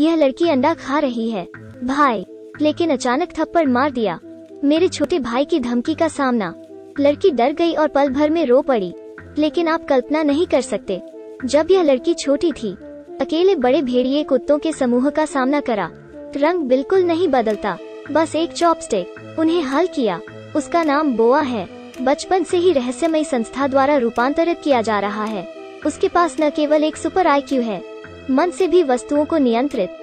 यह लड़की अंडा खा रही है भाई, लेकिन अचानक थप्पड़ मार दिया। मेरे छोटे भाई की धमकी का सामना। लड़की डर गई और पल भर में रो पड़ी। लेकिन आप कल्पना नहीं कर सकते, जब यह लड़की छोटी थी, अकेले बड़े भेड़िए कुत्तों के समूह का सामना करा। रंग बिल्कुल नहीं बदलता, बस एक चॉपस्टिक उन्हें हल किया। उसका नाम बोआ है। बचपन से ही रहस्यमयी संस्था द्वारा रूपांतरित किया जा रहा है। उसके पास न केवल एक सुपर IQ है, मन से भी वस्तुओं को नियंत्रित।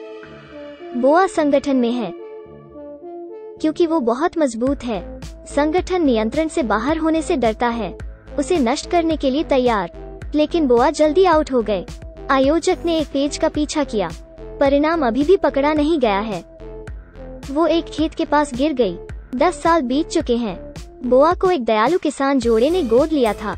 बोआ संगठन में है क्योंकि वो बहुत मजबूत है। संगठन नियंत्रण से बाहर होने से डरता है, उसे नष्ट करने के लिए तैयार। लेकिन बोआ जल्दी आउट हो गए। आयोजक ने एक पेज का पीछा किया, परिणाम अभी भी पकड़ा नहीं गया है। वो एक खेत के पास गिर गई। 10 साल बीत चुके हैं। बोआ को एक दयालु किसान जोड़े ने गोद लिया था।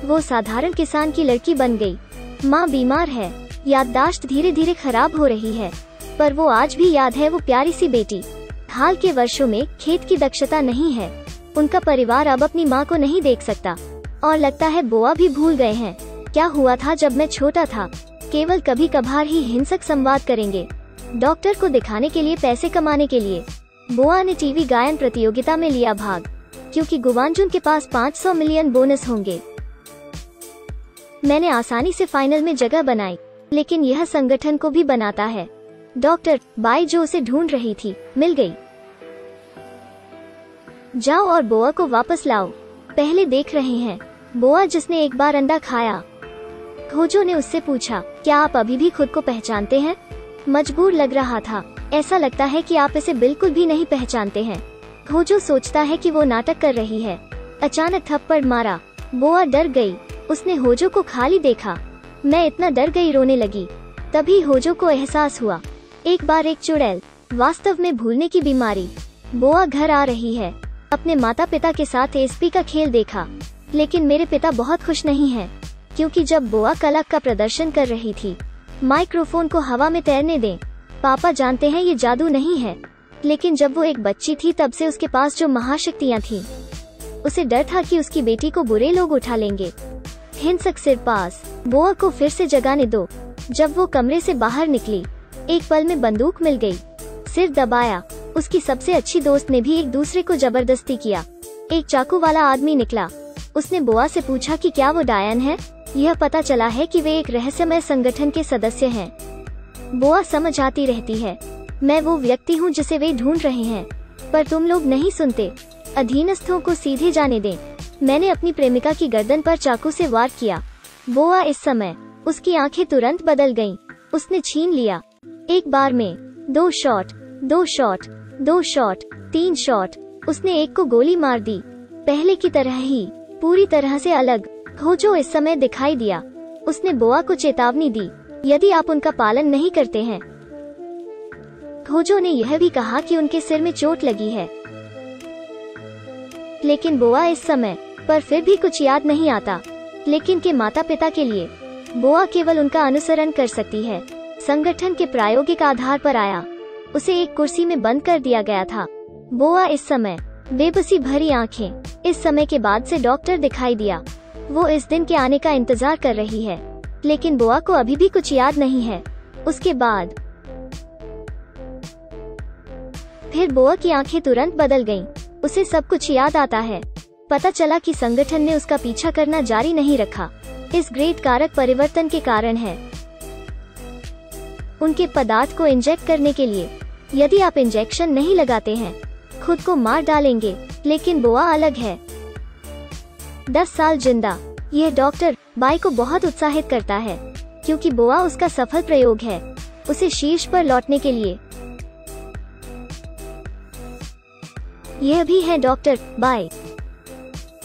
वो साधारण किसान की लड़की बन गई। माँ बीमार है, याददाश्त धीरे धीरे खराब हो रही है, पर वो आज भी याद है वो प्यारी सी बेटी। हाल के वर्षों में खेत की दक्षता नहीं है। उनका परिवार अब अपनी माँ को नहीं देख सकता और लगता है बोआ भी भूल गए हैं क्या हुआ था जब मैं छोटा था। केवल कभी कभार ही हिंसक संवाद करेंगे, डॉक्टर को दिखाने के लिए, पैसे कमाने के लिए। बोआ ने टीवी गायन प्रतियोगिता में लिया भाग, क्योंकि गुवांजुन के पास 500 मिलियन बोनस होंगे। मैंने आसानी से फाइनल में जगह बनाई, लेकिन यह संगठन को भी बनाता है। डॉक्टर बाई जो उसे ढूंढ रही थी, मिल गई। जाओ और बोआ को वापस लाओ। पहले देख रहे हैं बोआ जिसने एक बार अंडा खाया। खोजो ने उससे पूछा, क्या आप अभी भी खुद को पहचानते हैं? मजबूर लग रहा था। ऐसा लगता है कि आप इसे बिल्कुल भी नहीं पहचानते हैं। खोजो सोचता है कि वो नाटक कर रही है। अचानक थप्पड़ मारा। बोआ डर गई। उसने होजो को खाली देखा। मैं इतना डर गई, रोने लगी। तभी होजो को एहसास हुआ, एक बार एक चुड़ैल, वास्तव में भूलने की बीमारी। बोआ घर आ रही है। अपने माता पिता के साथ एसपी का खेल देखा, लेकिन मेरे पिता बहुत खुश नहीं हैं, क्योंकि जब बोआ कला का प्रदर्शन कर रही थी, माइक्रोफोन को हवा में तैरने दें। पापा जानते हैं ये जादू नहीं है, लेकिन जब वो एक बच्ची थी तब से उसके पास जो महाशक्तियाँ थीं, उसे डर था कि उसकी बेटी को बुरे लोग उठा लेंगे। हिंसक सिर पास, बोआ को फिर से जगाने दो। जब वो कमरे से बाहर निकली, एक पल में बंदूक मिल गई। सिर दबाया। उसकी सबसे अच्छी दोस्त ने भी एक दूसरे को जबरदस्ती किया। एक चाकू वाला आदमी निकला। उसने बोआ से पूछा कि क्या वो डायन है। यह पता चला है कि वे एक रहस्यमय संगठन के सदस्य हैं। बोआ समझ आती रहती है, मैं वो व्यक्ति हूँ जिसे वे ढूंढ रहे हैं, पर तुम लोग नहीं सुनते। अधीनस्थों को सीधे जाने दें। मैंने अपनी प्रेमिका की गर्दन पर चाकू से वार किया। बोआ इस समय, उसकी आंखें तुरंत बदल गईं। उसने छीन लिया। एक बार में 2 शॉट, 2 शॉट, 2 शॉट, 3 शॉट। उसने एक को गोली मार दी, पहले की तरह ही, पूरी तरह से अलग। खोजो इस समय दिखाई दिया। उसने बोआ को चेतावनी दी, यदि आप उनका पालन नहीं करते हैं। खोजो ने यह भी कहा कि उनके सिर में चोट लगी है, लेकिन बोआ इस समय पर फिर भी कुछ याद नहीं आता। लेकिन के माता पिता के लिए बोआ केवल उनका अनुसरण कर सकती है। संगठन के प्रायोगिक आधार पर आया। उसे एक कुर्सी में बंद कर दिया गया था। बोआ इस समय, बेबसी भरी आंखें। इस समय के बाद से डॉक्टर दिखाई दिया। वो इस दिन के आने का इंतजार कर रही है, लेकिन बोआ को अभी भी कुछ याद नहीं है। उसके बाद फिर बोआ की आंखें तुरंत बदल गईं। उसे सब कुछ याद आता है। पता चला कि संगठन ने उसका पीछा करना जारी नहीं रखा। इस ग्रेट कारक परिवर्तन के कारण है। उनके पदार्थ को इंजेक्ट करने के लिए, यदि आप इंजेक्शन नहीं लगाते हैं, खुद को मार डालेंगे। लेकिन बोआ अलग है। 10 साल जिंदा। यह डॉक्टर बाई को बहुत उत्साहित करता है, क्योंकि बोआ उसका सफल प्रयोग है, उसे शीर्ष पर लौटने के लिए। यह भी है डॉक्टर बाई,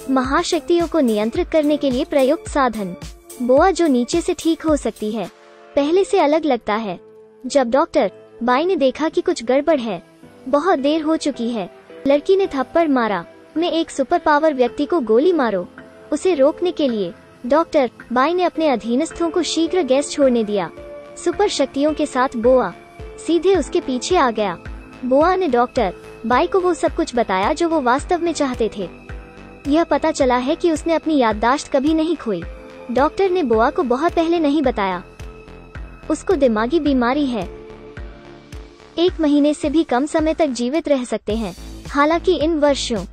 महाशक्तियों को नियंत्रित करने के लिए प्रयुक्त साधन। बोआ जो नीचे से ठीक हो सकती है, पहले से अलग लगता है। जब डॉक्टर बाई ने देखा कि कुछ गड़बड़ है, बहुत देर हो चुकी है। लड़की ने थप्पड़ मारा। मैं एक सुपर पावर व्यक्ति को गोली मारो। उसे रोकने के लिए डॉक्टर बाई ने अपने अधीनस्थों को शीघ्र गैस छोड़ने दिया। सुपर शक्तियों के साथ बोआ सीधे उसके पीछे आ गया। बोआ ने डॉक्टर बाई को वो सब कुछ बताया जो वो वास्तव में चाहते थे। यह पता चला है कि उसने अपनी याददाश्त कभी नहीं खोई। डॉक्टर ने बोआ को बहुत पहले नहीं बताया। उसको दिमागी बीमारी है। 1 महीने से भी कम समय तक जीवित रह सकते हैं। हालांकि इन वर्षों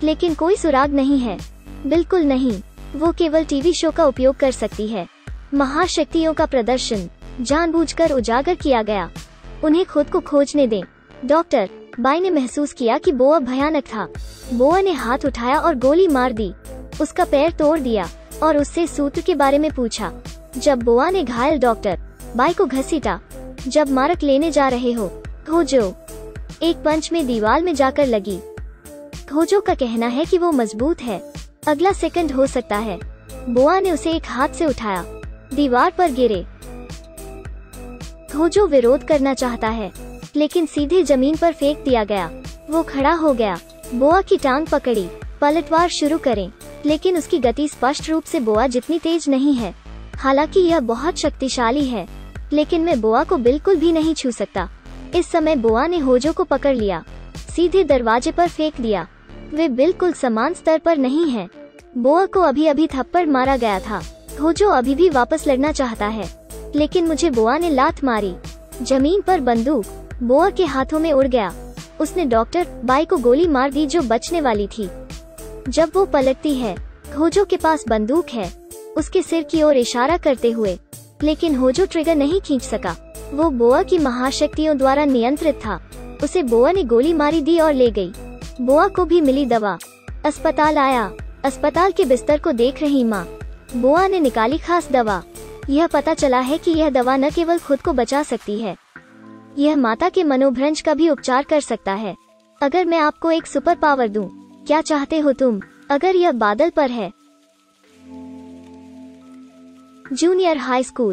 लेकिन कोई सुराग नहीं है। बिल्कुल नहीं, वो केवल टीवी शो का उपयोग कर सकती है। महाशक्तियों का प्रदर्शन जानबूझकर उजागर किया गया। उन्हें खुद को खोजने दें। डॉक्टर बाई ने महसूस किया कि बोआ भयानक था। बोआ ने हाथ उठाया और गोली मार दी। उसका पैर तोड़ दिया और उससे सूत्र के बारे में पूछा। जब बोआ ने घायल डॉक्टर बाई को घसीटा। जब मारक लेने जा रहे हो, खोजो एक पंच में दीवार में जाकर लगी। खोजो का कहना है कि वो मजबूत है। अगला सेकंड हो सकता है। बोआ ने उसे एक हाथ से उठाया, दीवार पर गिरे। खोजो विरोध करना चाहता है, लेकिन सीधे जमीन पर फेंक दिया गया। वो खड़ा हो गया। बोआ की टांग पकड़ी। पलटवार शुरू करें, लेकिन उसकी गति स्पष्ट रूप से बोआ जितनी तेज नहीं है। हालांकि यह बहुत शक्तिशाली है, लेकिन मैं बोआ को बिल्कुल भी नहीं छू सकता। इस समय बोआ ने होजो को पकड़ लिया, सीधे दरवाजे पर फेंक दिया। वे बिल्कुल समान स्तर पर नहीं हैं। बोआ को अभी अभी थप्पड़ मारा गया था। होजो अभी भी वापस लड़ना चाहता है, लेकिन मुझे बोआ ने लात मारी। जमीन पर बंदूक बोआ के हाथों में उड़ गया। उसने डॉक्टर बाई को गोली मार दी जो बचने वाली थी। जब वो पलटती है, होजो के पास बंदूक है, उसके सिर की ओर इशारा करते हुए, लेकिन होजो ट्रिगर नहीं खींच सका। वो बोआ की महाशक्तियों द्वारा नियंत्रित था। उसे बोआ ने गोली मारी दी और ले गई। बोआ को भी मिली दवा। अस्पताल आया। अस्पताल के बिस्तर को देख रही माँ। बोआ ने निकाली खास दवा। यह पता चला है कि यह दवा न केवल खुद को बचा सकती है, यह माता के मनोभ्रंश का भी उपचार कर सकता है। अगर मैं आपको एक सुपर पावर दूं, क्या चाहते हो तुम? अगर यह बादल पर है। Junior high school.